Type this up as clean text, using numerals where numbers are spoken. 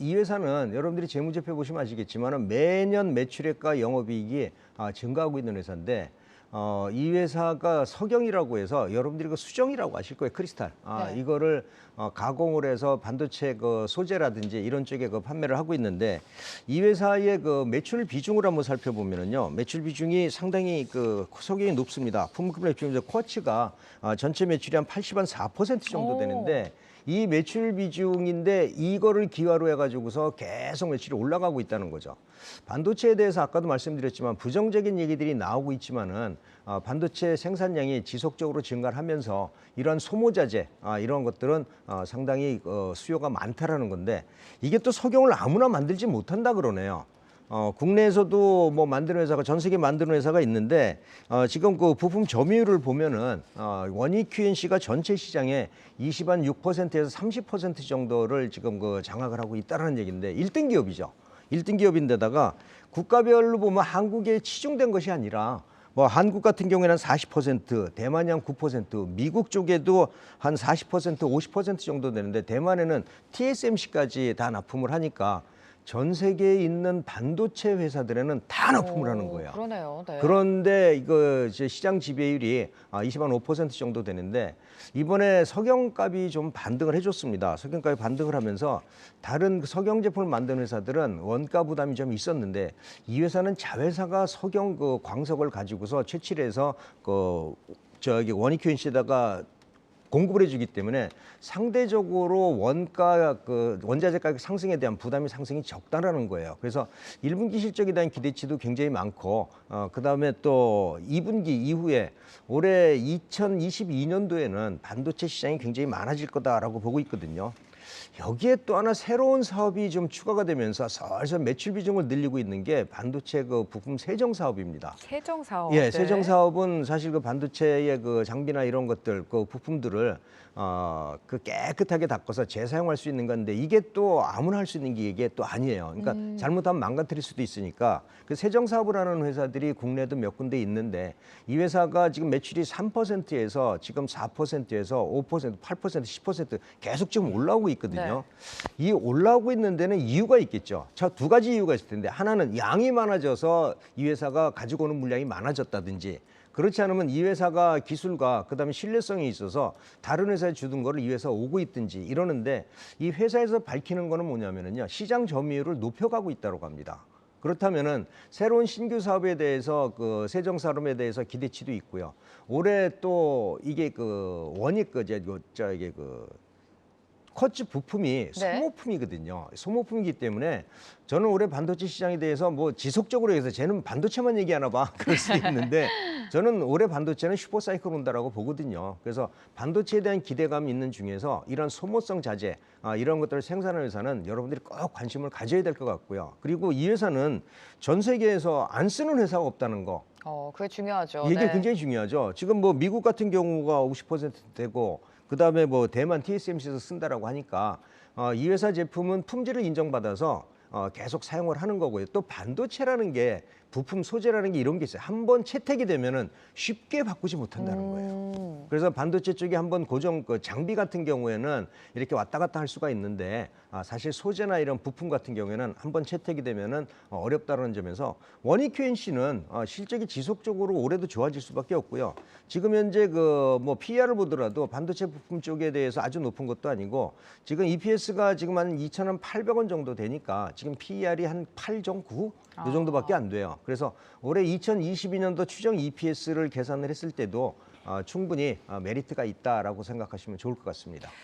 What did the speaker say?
이 회사는 여러분들이 재무제표 보시면 아시겠지만 매년 매출액과 영업이익이 증가하고 있는 회사인데 이 회사가 석영이라고 해서 여러분들이 그 수정이라고 아실 거예요. 크리스탈. 네. 이거를 가공을 해서 반도체 그 소재라든지 이런 쪽에 그 판매를 하고 있는데 이 회사의 그 매출 비중을 한번 살펴보면은요. 매출 비중이 상당히 그 석영이 높습니다. 품목급 매출 쿼츠가 전체 매출이 한 80.4% 정도 되는데 이 매출 비중인데 이거를 기화로 해가지고서 계속 매출이 올라가고 있다는 거죠. 반도체에 대해서 아까도 말씀드렸지만 부정적인 얘기들이 나오고 있지만은 반도체 생산량이 지속적으로 증가를 하면서 이러한 소모자재 이런 것들은 상당히 수요가 많다라는 건데 이게 또 석영을 아무나 만들지 못한다 그러네요. 국내에서도 뭐 만드는 회사가 전 세계 만드는 회사가 있는데 지금 그 부품 점유율을 보면은 원익 QNC가 전체 시장의 20.6%에서 30% 정도를 지금 그 장악을 하고 있다는 얘기인데 1등 기업이죠. 1등 기업인데다가 국가별로 보면 한국에 치중된 것이 아니라 뭐 한국 같은 경우에는 40%, 대만이 한 9%, 미국 쪽에도 한 40%, 50% 정도 되는데 대만에는 TSMC까지 다 납품을 하니까 전 세계에 있는 반도체 회사들에는 다 납품을 하는 거예요. 그러네요. 네. 그런데 이거 이제 시장 지배율이 20.5% 정도 되는데 이번에 석영값이 좀 반등을 해줬습니다. 석영값이 반등을 하면서 다른 석영 제품을 만드는 회사들은 원가 부담이 좀 있었는데 이 회사는 자회사가 석영 그 광석을 가지고서 채취를 해서 그 저기 원익큐엔시에다가 공급을 해주기 때문에 상대적으로 원가 그 원자재 가격 상승에 대한 부담이 상승이 적다라는 거예요. 그래서 1분기 실적에 대한 기대치도 굉장히 많고 그다음에 또 2분기 이후에 올해 2022년도에는 반도체 시장이 굉장히 많아질 거다라고 보고 있거든요. 여기에 또 하나 새로운 사업이 좀 추가가 되면서 슬슬 매출 비중을 늘리고 있는 게 반도체 그 부품 세정 사업입니다. 세정 사업. 예, 네. 세정 사업은 사실 그 반도체의 그 장비나 이런 것들, 그 부품들을 그 깨끗하게 닦아서 재사용할 수 있는 건데 이게 또 아무나 할 수 있는 게 이게 또 아니에요. 그러니까 잘못하면 망가뜨릴 수도 있으니까 그 세정 사업을 하는 회사들이 국내에도 몇 군데 있는데 이 회사가 지금 매출이 3%에서 지금 4%에서 5%, 8%, 10% 계속 지금 올라오고 있거든요. 이 올라오고 있는 데는 이유가 있겠죠. 저 두 가지 이유가 있을 텐데 하나는 양이 많아져서 이 회사가 가지고 오는 물량이 많아졌다든지 그렇지 않으면 이 회사가 기술과 그다음에 신뢰성이 있어서 다른 회사에 주던 거를 이 회사 오고 있든지 이러는데 이 회사에서 밝히는 거는 뭐냐면은요. 시장 점유율을 높여가고 있다고 합니다. 그렇다면은 새로운 신규 사업에 대해서 그 세정 사업에 대해서 기대치도 있고요. 올해 또 이게 그 원익 이게 그 쿼츠 부품이 소모품이거든요. 소모품이기 때문에 저는 올해 반도체 시장에 대해서 뭐 지속적으로 해서 쟤는 반도체만 얘기하나 봐 그럴 수 있는데 저는 올해 반도체는 슈퍼사이클 온다라고 보거든요. 그래서 반도체에 대한 기대감이 있는 중에서 이런 소모성 자재 이런 것들을 생산하는 회사는 여러분들이 꼭 관심을 가져야 될 것 같고요. 그리고 이 회사는 전 세계에서 안 쓰는 회사가 없다는 거. 그게 중요하죠. 이게 네. 굉장히 중요하죠. 지금 뭐 미국 같은 경우가 50% 되고 그다음에 뭐 대만 TSMC에서 쓴다라고 하니까 이 회사 제품은 품질을 인정받아서 계속 사용을 하는 거고요. 또 반도체라는 게 부품 소재라는 게 이런 게 있어요. 한번 채택이 되면은 쉽게 바꾸지 못한다는 거예요. 그래서 반도체 쪽에 한번 고정 그 장비 같은 경우에는 이렇게 왔다 갔다 할 수가 있는데 사실 소재나 이런 부품 같은 경우에는 한번 채택이 되면은 어렵다는 점에서 원익 QNC는 실적이 지속적으로 올해도 좋아질 수밖에 없고요. 지금 현재 그 뭐 PER을 보더라도 반도체 부품 쪽에 대해서 아주 높은 것도 아니고 지금 EPS가 지금 한 2,800원 정도 되니까 지금 PER이 한 8.9? 이 정도밖에 안 돼요. 그래서 올해 2022년도 추정 EPS를 계산을 했을 때도 충분히 메리트가 있다라고 생각하시면 좋을 것 같습니다.